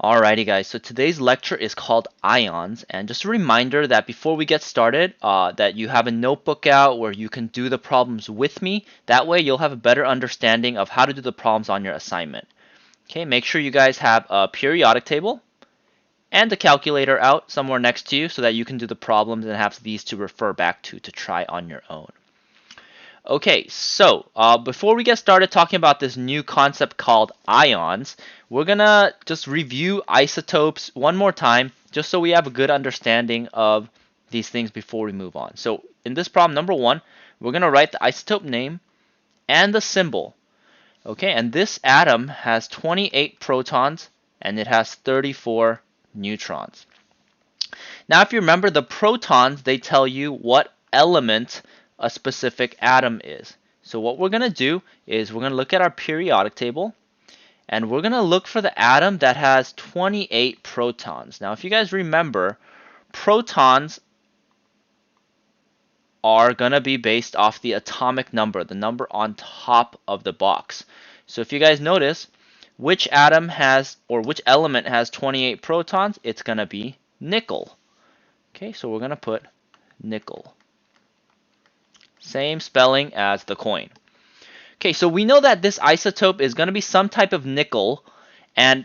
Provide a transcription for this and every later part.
Alrighty guys, so today's lecture is called Ions, and just a reminder that before we get started, that you have a notebook out where you can do the problems with me. That way you'll have a better understanding of how to do the problems on your assignment. Okay, make sure you guys have a periodic table and a calculator out somewhere next to you so that you can do the problems and have these to refer back to try on your own. Okay, so before we get started talking about this new concept called ions, we're gonna just review isotopes one more time, just so we have a good understanding of these things before we move on. So in this problem, number one, we're gonna write the isotope name and the symbol. Okay, and this atom has 28 protons and it has 34 neutrons. Now, if you remember, the protons, they tell you what element a specific atom is. So what we're going to do is we're going to look at our periodic table, and we're going to look for the atom that has 28 protons. Now, if you guys remember, protons are going to be based off the atomic number, the number on top of the box. So if you guys notice, which atom has, or which element has 28 protons, it's going to be nickel. Okay, so we're going to put nickel. Same spelling as the coin. Okay, so we know that this isotope is going to be some type of nickel, and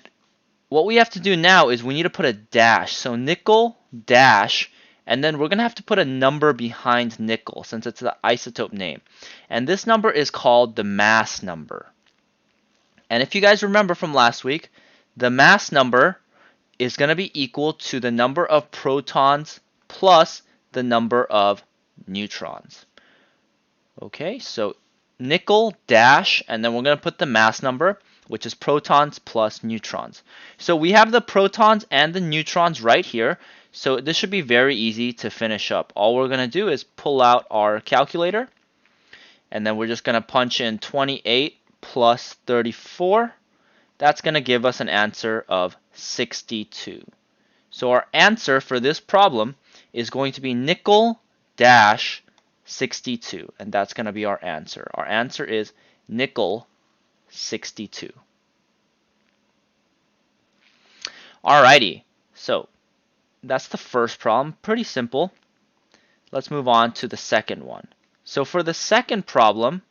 what we have to do now is we need to put a dash. So nickel dash, and then we're going to have to put a number behind nickel since it's the isotope name. And this number is called the mass number. And if you guys remember from last week, the mass number is going to be equal to the number of protons plus the number of neutrons. Okay, so nickel dash, and then we're going to put the mass number, which is protons plus neutrons. So we have the protons and the neutrons right here, so this should be very easy to finish up. All we're going to do is pull out our calculator, and then we're just going to punch in 28 plus 34. That's going to give us an answer of 62. So our answer for this problem is going to be nickel dash 62, and that's going to be our answer. Our answer is nickel 62. Alrighty, so that's the first problem. Pretty simple. Let's move on to the second one. So for the second problem,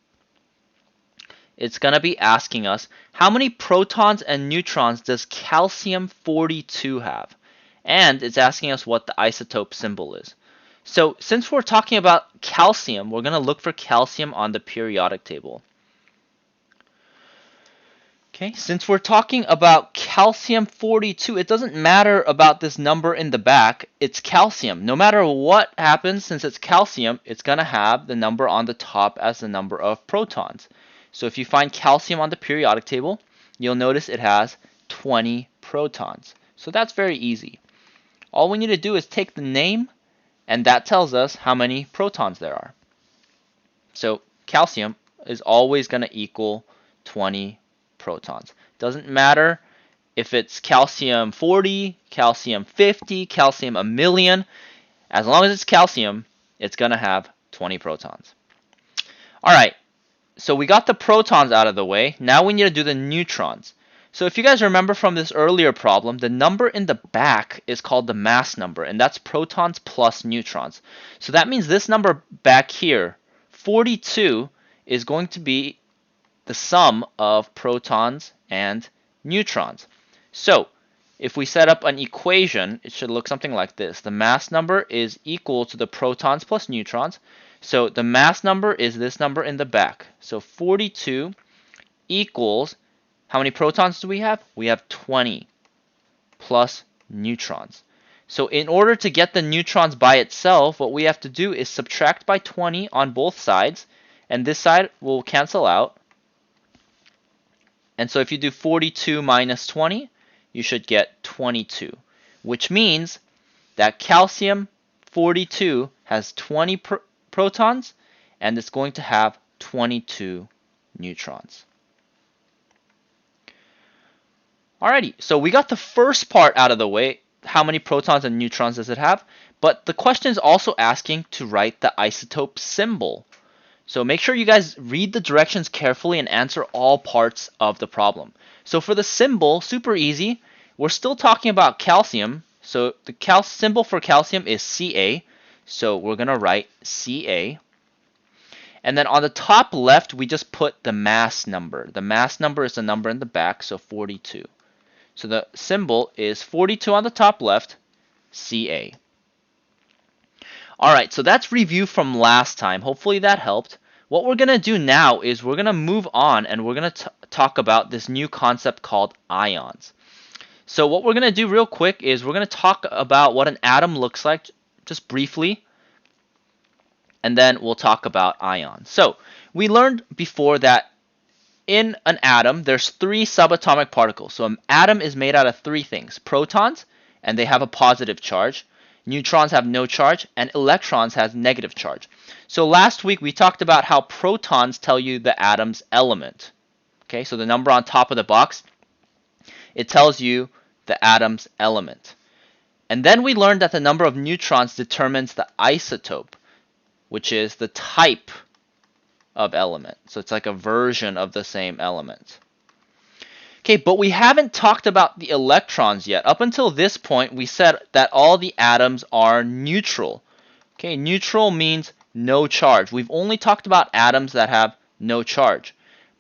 it's going to be asking us how many protons and neutrons does calcium 42 have? And it's asking us what the isotope symbol is. So since we're talking about calcium, we're going to look for calcium on the periodic table. Okay, since we're talking about calcium 42, it doesn't matter about this number in the back. It's calcium. No matter what happens, since it's calcium, it's going to have the number on the top as the number of protons. So if you find calcium on the periodic table, you'll notice it has 20 protons. So that's very easy. All we need to do is take the name, and that tells us how many protons there are. So calcium is always going to equal 20 protons. Doesn't matter if it's calcium 40, calcium 50, calcium a million. As long as it's calcium, it's going to have 20 protons. All right, so we got the protons out of the way. Now we need to do the neutrons. So if you guys remember from this earlier problem, the number in the back is called the mass number, and that's protons plus neutrons. So that means this number back here, 42, is going to be the sum of protons and neutrons. So if we set up an equation, it should look something like this. The mass number is equal to the protons plus neutrons. So the mass number is this number in the back. So 42 equals, how many protons do we have? We have 20 plus neutrons. So in order to get the neutrons by itself, what we have to do is subtract by 20 on both sides, and this side will cancel out. And so if you do 42 minus 20, you should get 22, which means that calcium 42 has 20 protons, and it's going to have 22 neutrons. Alrighty, so we got the first part out of the way. How many protons and neutrons does it have? But the question is also asking to write the isotope symbol. So make sure you guys read the directions carefully and answer all parts of the problem. So for the symbol, super easy. we're still talking about calcium. So the symbol for calcium is Ca. So we're going to write Ca. And then on the top left, we just put the mass number. The mass number is the number in the back, so 42. So the symbol is 42 on the top left, Ca. Alright, so that's review from last time. Hopefully that helped. What we're going to do now is we're going to move on and we're going to talk about this new concept called ions. So what we're going to do real quick is we're going to talk about what an atom looks like, just briefly, and then we'll talk about ions. So we learned before that in an atom, there's 3 subatomic particles. So an atom is made out of 3 things: protons, and they have a positive charge; neutrons have no charge; and electrons has negative charge. So last week we talked about how protons tell you the atom's element. Okay, so the number on top of the box, it tells you the atom's element. And then we learned that the number of neutrons determines the isotope, which is the type of element. So it's like a version of the same element. Okay, but we haven't talked about the electrons yet. Up until this point, we said that all the atoms are neutral. Okay, neutral means no charge. We've only talked about atoms that have no charge.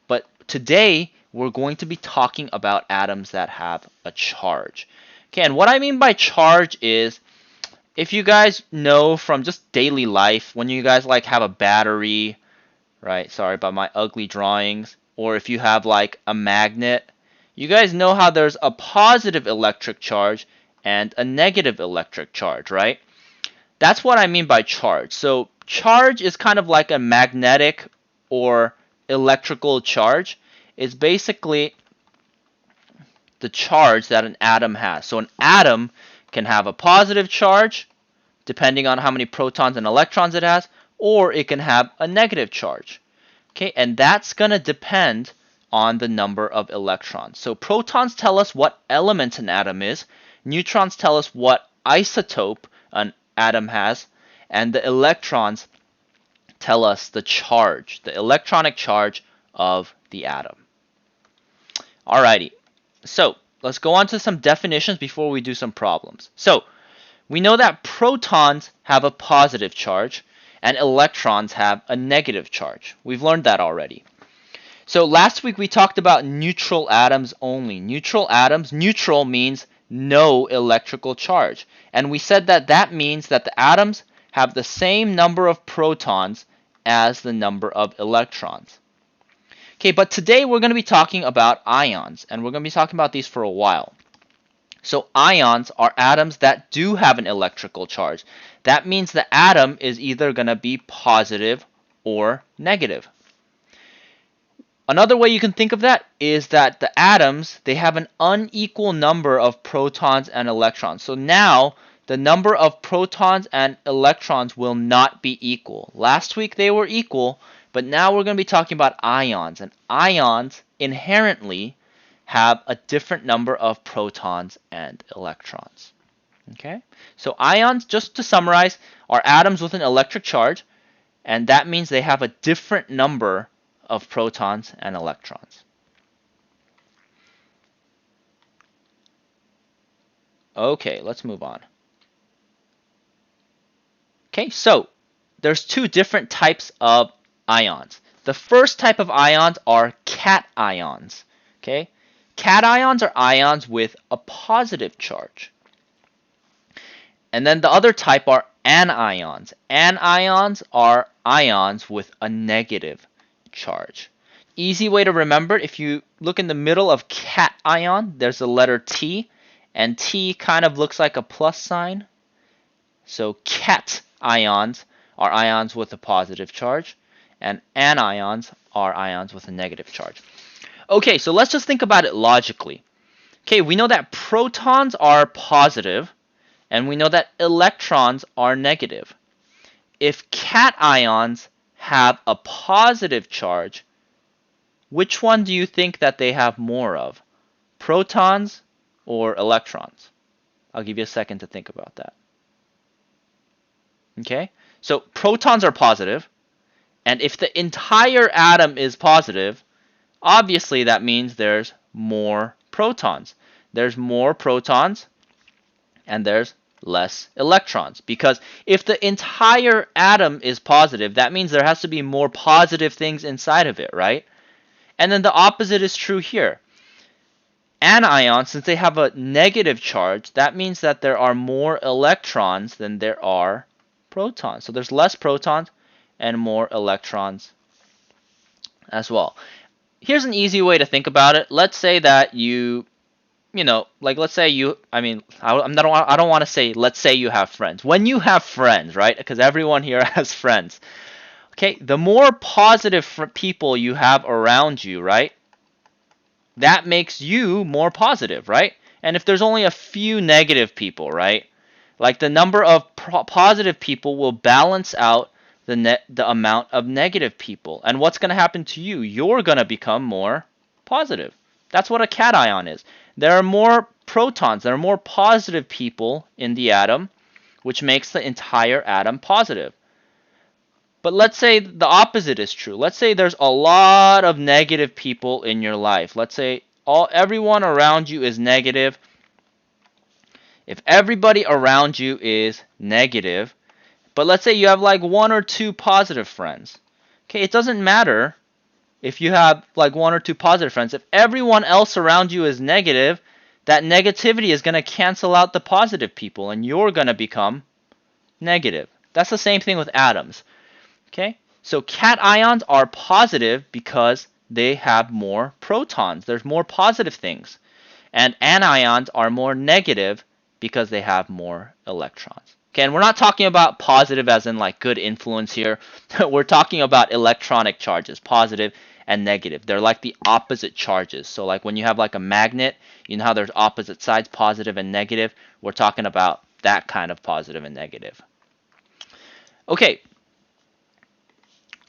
But today, we're going to be talking about atoms that have a charge. Okay, and what I mean by charge is, if you guys know from just daily life, when you guys like have a battery, right? Sorry about my ugly drawings. Or if you have like a magnet, you guys know how there's a positive electric charge and a negative electric charge, right? That's what I mean by charge. So charge is kind of like a magnetic or electrical charge. It's basically the charge that an atom has. So an atom can have a positive charge, depending on how many protons and electrons it has, or it can have a negative charge. Okay, and that's going to depend on the number of electrons. So protons tell us what element an atom is, neutrons tell us what isotope an atom has, and the electrons tell us the charge, the electronic charge of the atom. Alrighty, so let's go on to some definitions before we do some problems. So we know that protons have a positive charge and electrons have a negative charge. We've learned that already. So last week we talked about neutral atoms only. Neutral atoms, neutral means no electrical charge. And we said that that means that the atoms have the same number of protons as the number of electrons. Okay, but today we're going to be talking about ions, and we're going to be talking about these for a while. So ions are atoms that do have an electrical charge. That means the atom is either going to be positive or negative. Another way you can think of that is that the atoms, they have an unequal number of protons and electrons. So now the number of protons and electrons will not be equal. Last week they were equal, but now we're going to be talking about ions. And ions inherently have a different number of protons and electrons. Okay? So ions, just to summarize, are atoms with an electric charge, and that means they have a different number of protons and electrons. Okay, let's move on. Okay, so there's 2 different types of ions. The first type of ions are cations. Okay? Cations are ions with a positive charge. And then the other type are anions. Anions are ions with a negative charge. Easy way to remember, if you look in the middle of cation, there's the letter T, and T kind of looks like a plus sign. So cations are ions with a positive charge, and anions are ions with a negative charge. Okay, so let's just think about it logically. Okay, we know that protons are positive, and we know that electrons are negative. If cations have a positive charge, which one do you think that they have more of? Protons or electrons? I'll give you a second to think about that. Okay, so protons are positive, and if the entire atom is positive, obviously that means there's more protons. there's more protons and there's less electrons. Because if the entire atom is positive, that means there has to be more positive things inside of it, right? And then the opposite is true here. Anions, since they have a negative charge, that means that there are more electrons than there are protons. So there's less protons and more electrons as well. Here's an easy way to think about it. Let's say that let's say I don't want to say let's say you have friends. When you have friends, right? Because everyone here has friends. Okay, the more positive people you have around you, right? That makes you more positive, right? And if there's only a few negative people, right? Like the number of positive people will balance out the amount of negative people. And what's going to happen to you? You're going to become more positive. That's what a cation is. There are more protons, there are more positive people in the atom, which makes the entire atom positive. But let's say the opposite is true. Let's say there's a lot of negative people in your life. Let's say everyone around you is negative. If everybody around you is negative, but let's say you have like one or two positive friends. Okay, it doesn't matter if you have like one or two positive friends. If everyone else around you is negative, that negativity is going to cancel out the positive people and you're going to become negative. That's the same thing with atoms. Okay, so cations are positive because they have more protons. There's more positive things. And anions are more negative because they have more electrons. Okay, and we're not talking about positive as in like good influence here. We're talking about electronic charges, positive and negative. They're like the opposite charges. So like when you have like a magnet, you know how there's opposite sides, positive and negative? We're talking about that kind of positive and negative. Okay,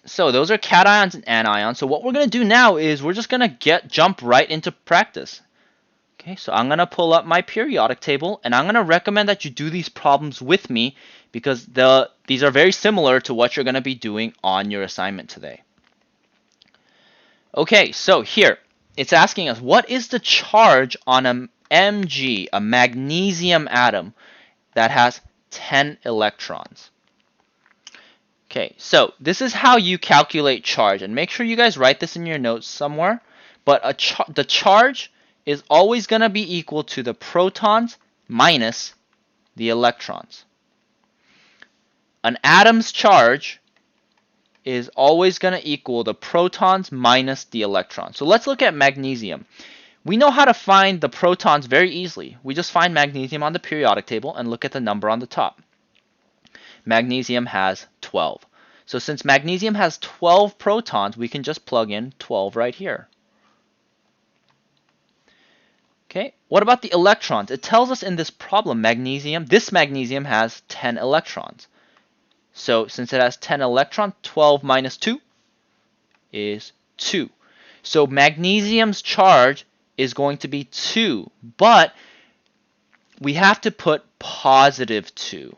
so those are cations and anions. So what we're going to do now is we're just going to jump right into practice. Okay, so I'm going to pull up my periodic table, and I'm going to recommend that you do these problems with me because these are very similar to what you're going to be doing on your assignment today. Okay, so here, it's asking us, what is the charge on a Mg, a magnesium atom, that has 10 electrons? Okay, so this is how you calculate charge, and make sure you guys write this in your notes somewhere, but the charge is always going to be equal to the protons minus the electrons. An atom's charge is always going to equal the protons minus the electrons. So let's look at magnesium. We know how to find the protons very easily. We just find magnesium on the periodic table and look at the number on the top. Magnesium has 12. So since magnesium has 12 protons, we can just plug in 12 right here. Okay, what about the electrons? It tells us in this problem this magnesium has 10 electrons. So since it has 10 electrons, 12 minus 2 is 2. So magnesium's charge is going to be 2, but we have to put positive 2.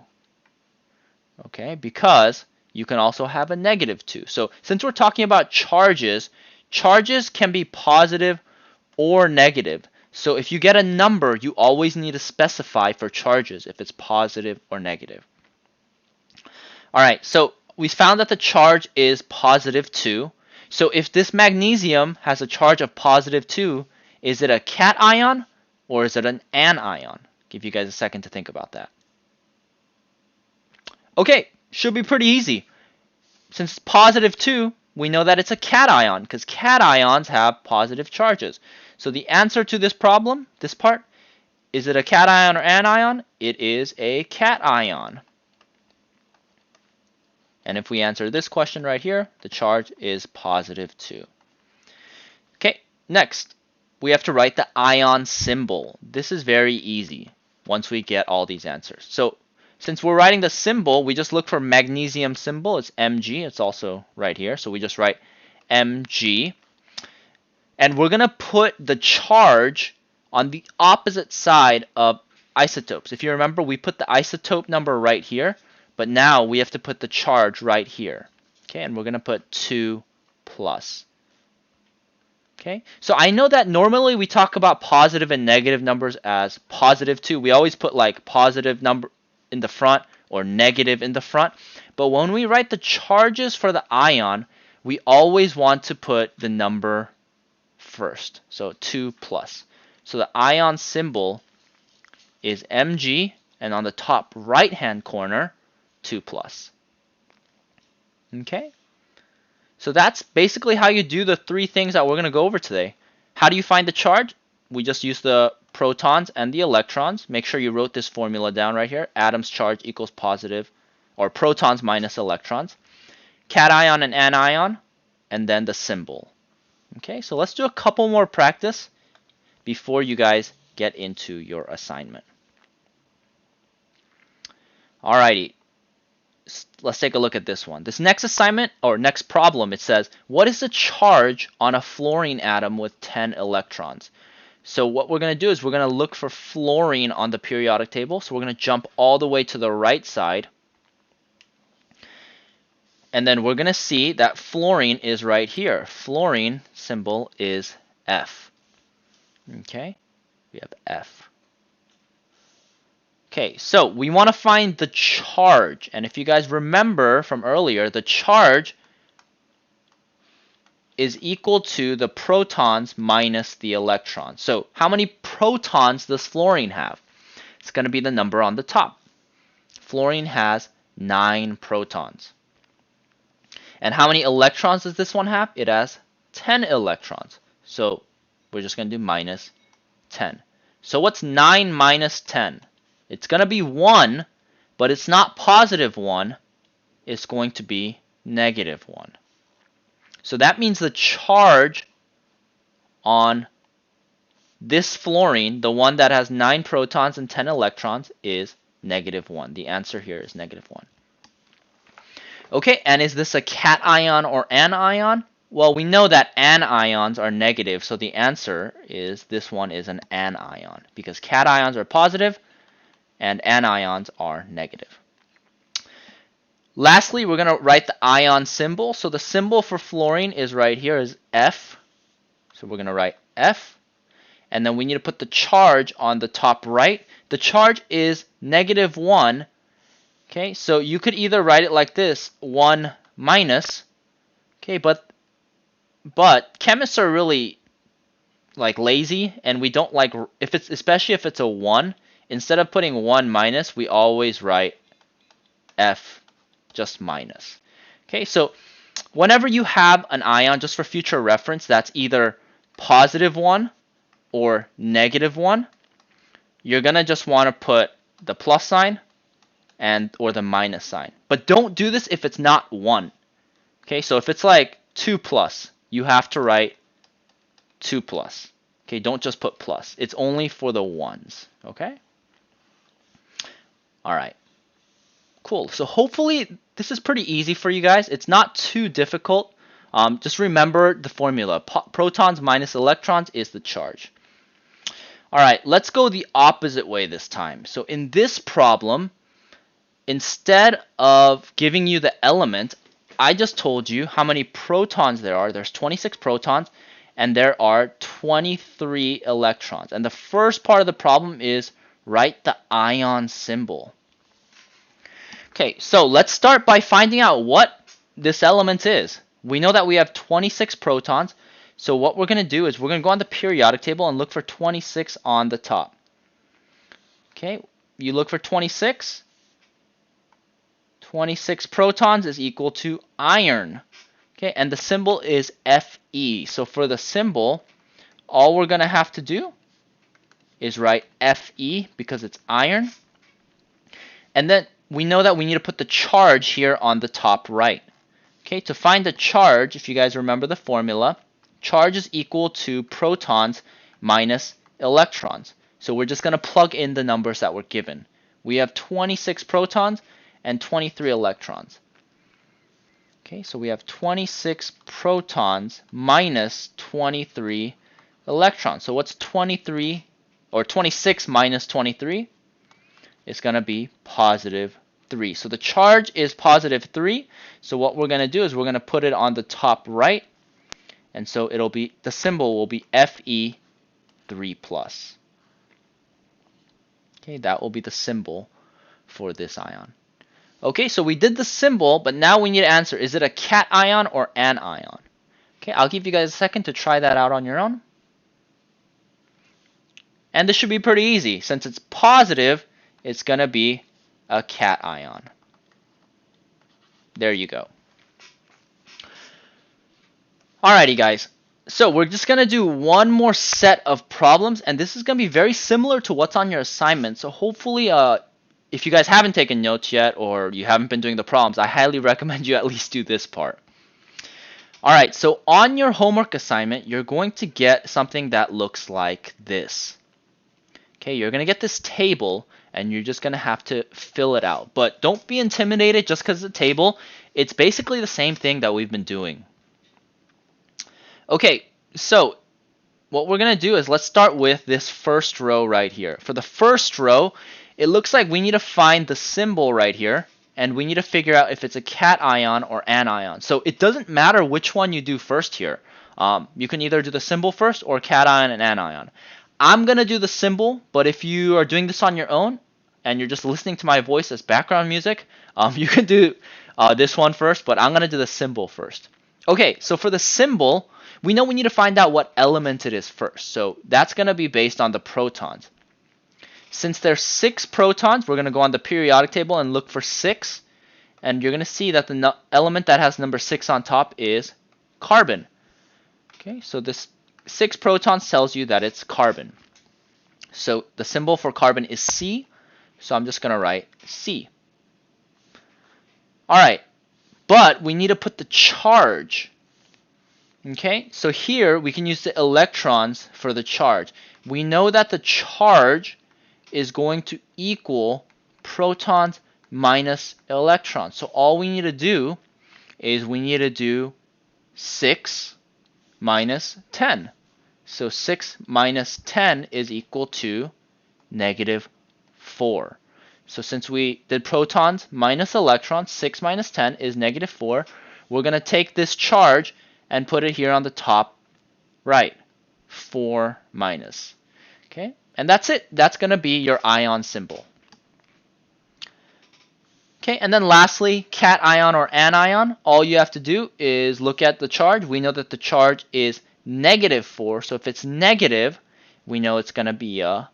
Okay, because you can also have a negative 2. So since we're talking about charges, charges can be positive or negative. So if you get a number, you always need to specify for charges if it's positive or negative. Alright, so we found that the charge is positive 2. So if this magnesium has a charge of positive 2, is it a cation or is it an anion? Give you guys a second to think about that. Okay, should be pretty easy. Since it's positive 2, we know that it's a cation because cations have positive charges. So the answer to this problem, this part, is it a cation or anion? It is a cation. And if we answer this question right here, the charge is positive 2. Okay, next, we have to write the ion symbol. This is very easy once we get all these answers. So since we're writing the symbol, we just look for magnesium symbol. It's Mg. It's also right here. So we just write Mg. And we're going to put the charge on the opposite side of isotopes. If you remember, we put the isotope number right here. But now we have to put the charge right here. Okay, and we're going to put 2 plus. Okay, so I know that normally we talk about positive and negative numbers as positive too. We always put like positive number in the front or negative in the front. But when we write the charges for the ion, we always want to put the number first. So 2 plus. So the ion symbol is Mg, and on the top right hand corner, 2 plus. Okay? So that's basically how you do the three things that we're going to go over today. How do you find the charge? We just use the protons and the electrons. Make sure you wrote this formula down right here. Atom's charge equals positive, or protons minus electrons. Cation and anion, and then the symbol. Okay, so let's do a couple more practice before you guys get into your assignment. Alrighty, let's take a look at this one. This next assignment, or next problem, it says, what is the charge on a fluorine atom with 10 electrons? So what we're going to do is we're going to look for fluorine on the periodic table. So we're going to jump all the way to the right side. And then we're going to see that fluorine is right here. Fluorine symbol is F. Okay, we have F. Okay, so we want to find the charge. And if you guys remember from earlier, the charge is equal to the protons minus the electrons. So how many protons does fluorine have? It's going to be the number on the top. Fluorine has 9 protons. And how many electrons does this one have? It has 10 electrons. So we're just going to do minus 10. So what's 9 minus 10? It's going to be 1, but it's not positive 1. It's going to be negative 1. So that means the charge on this fluorine, the one that has 9 protons and 10 electrons, is negative 1. The answer here is negative 1. Okay, and is this a cation or anion? Well, we know that anions are negative, so the answer is this one is an anion, because cations are positive and anions are negative. Lastly, we're going to write the ion symbol. So the symbol for fluorine is right here, is F. So we're going to write F. And then we need to put the charge on the top right. The charge is negative 1. Okay, so you could either write it like this, 1 minus. Okay, but chemists are really like lazy, and we don't like, especially if it's a 1, instead of putting 1 minus, we always write F just minus. Okay, so whenever you have an ion, just for future reference, that's either positive 1 or negative 1, you're going to just want to put the plus sign or the minus sign. But don't do this if it's not 1. Okay, so if it's like 2 plus, you have to write 2 plus. Okay, don't just put plus. It's only for the ones. Okay? All right. Cool. So hopefully this is pretty easy for you guys. It's not too difficult. Just remember the formula. Protons minus electrons is the charge. All right, let's go the opposite way this time. So in this problem, instead of giving you the element, I just told you how many protons there are. There's 26 protons, and there are 23 electrons. And the first part of the problem is write the ion symbol. Okay, so let's start by finding out what this element is. We know that we have 26 protons, so what we're going to do is we're going to go on the periodic table and look for 26 on the top. Okay, you look for 26. 26 protons is equal to iron. Okay, and the symbol is Fe. So for the symbol, all we're going to have to do is write Fe because it's iron. And then we know that we need to put the charge here on the top right. Okay, to find the charge, if you guys remember the formula, charge is equal to protons minus electrons. So we're just going to plug in the numbers that were given. We have 26 protons and 23 electrons. Okay, so we have 26 protons minus 23 electrons. So what's 23 or 26 minus 23? It's going to be positive 3. So the charge is positive 3. So what we're going to do is we're going to put it on the top right. and so it'll be, the symbol will be Fe3+. Okay, that will be the symbol for this ion. Okay, so we did the symbol, but now we need to answer, is it a cation or anion? Okay, I'll give you guys a second to try that out on your own. And this should be pretty easy. Since it's positive, it's going to be a cation. There you go. Alrighty, guys. So we're just going to do one more set of problems, and this is going to be very similar to what's on your assignment. So hopefully, if you guys haven't taken notes yet or you haven't been doing the problems, I highly recommend you at least do this part. Alright, so on your homework assignment, you're going to get something that looks like this. Okay, you're going to get this table, and you're just going to have to fill it out. But don't be intimidated just because it's a table. It's basically the same thing that we've been doing. Okay, so what we're going to do is let's start with this first row right here. For the first row, it looks like we need to find the symbol right here, and we need to figure out if it's a cation or anion. So it doesn't matter which one you do first here. You can either do the symbol first or cation and anion. I'm going to do the symbol, but if you are doing this on your own and you're just listening to my voice as background music, you can do this one first, but I'm going to do the symbol first. Okay, so for the symbol, we know we need to find out what element it is first. So that's going to be based on the protons. Since there's 6 protons, we're going to go on the periodic table and look for 6. And you're going to see that the element that has number 6 on top is carbon. Okay, so this 6 protons tells you that it's carbon. So the symbol for carbon is C. So I'm just going to write C. Alright, but we need to put the charge. Okay, so here we can use the electrons for the charge. We know that the charge is going to equal protons minus electrons. So all we need to do is we need to do 6 minus 10. So 6 minus 10 is equal to -4. So since we did protons minus electrons, 6 minus 10 is -4. We're going to take this charge and put it here on the top right. 4 minus. Okay, and that's it. That's going to be your ion symbol. Okay, and then lastly, cation or anion. All you have to do is look at the charge. We know that the charge is -4. So if it's negative, we know it's going to be a,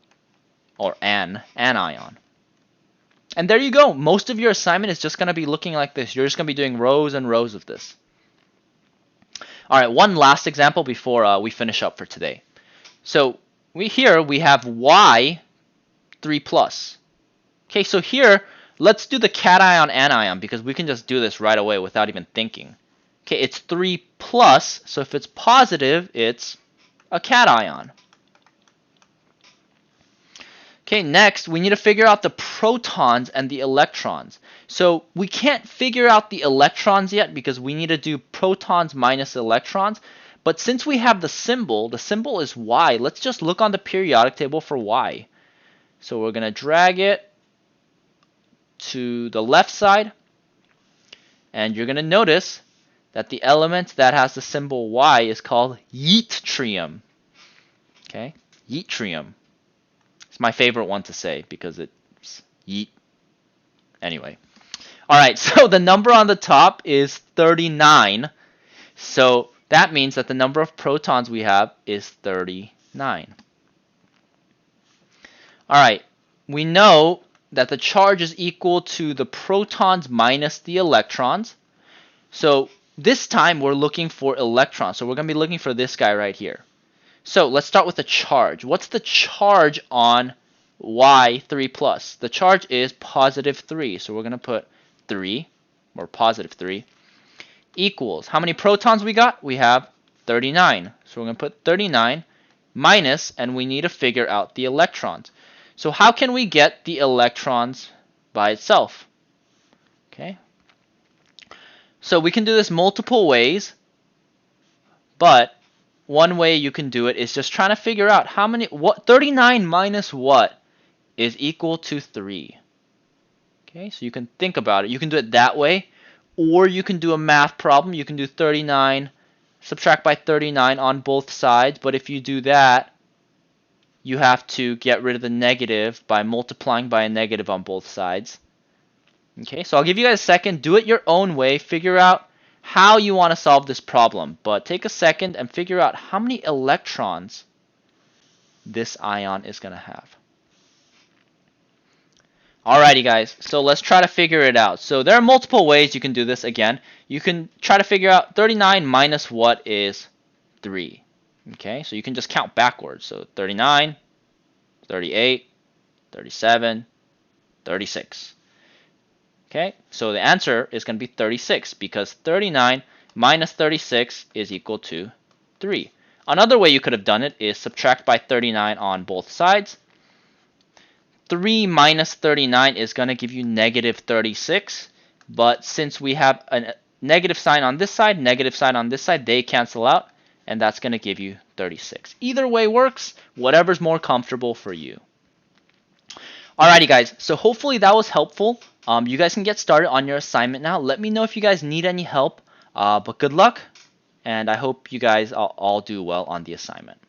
or an anion. And there you go. Most of your assignment is just going to be looking like this. You're just going to be doing rows and rows of this. All right, one last example before we finish up for today. So here we have Y3+. Okay, so here, let's do the cation anion because we can just do this right away without even thinking. Okay, it's 3+, so if it's positive, it's a cation. Okay, next, we need to figure out the protons and the electrons. So we can't figure out the electrons yet because we need to do protons minus electrons. But since we have the symbol is Y. Let's just look on the periodic table for Y. So we're going to drag it to the left side. And you're going to notice that the element that has the symbol Y is called yttrium. Okay, yttrium. It's my favorite one to say because it's yeet. Anyway. Alright, so the number on the top is 39. So that means that the number of protons we have is 39. Alright, we know that the charge is equal to the protons minus the electrons. So this time we're looking for electrons. So we're going to be looking for this guy right here. So let's start with the charge. What's the charge on Y3+? The charge is +3. So we're going to put 3, or +3, equals. How many protons we got? We have 39. So we're going to put 39 minus, and we need to figure out the electrons. So how can we get the electrons by itself? Okay. So we can do this multiple ways, but one way you can do it is just trying to figure out how many, what 39 minus what is equal to 3. Okay, so you can think about it. You can do it that way, or you can do a math problem. You can do 39 subtract by 39 on both sides, but if you do that, you have to get rid of the negative by multiplying by a negative on both sides. Okay, so I'll give you guys a second. Do it your own way. Figure out how you want to solve this problem. But take a second and figure out how many electrons this ion is going to have. Alrighty guys, so let's try to figure it out. So there are multiple ways you can do this. Again, you can try to figure out 39 minus what is 3. Okay, so you can just count backwards. So 39, 38, 37, 36. Okay, so the answer is going to be 36 because 39 minus 36 is equal to 3. Another way you could have done it is subtract by 39 on both sides. 3 minus 39 is going to give you negative 36, but since we have a negative sign on this side, negative sign on this side, they cancel out, and that's going to give you 36. Either way works, whatever's more comfortable for you. Alrighty guys, so hopefully that was helpful. You guys can get started on your assignment now. Let me know if you guys need any help, but good luck, and I hope you guys all do well on the assignment.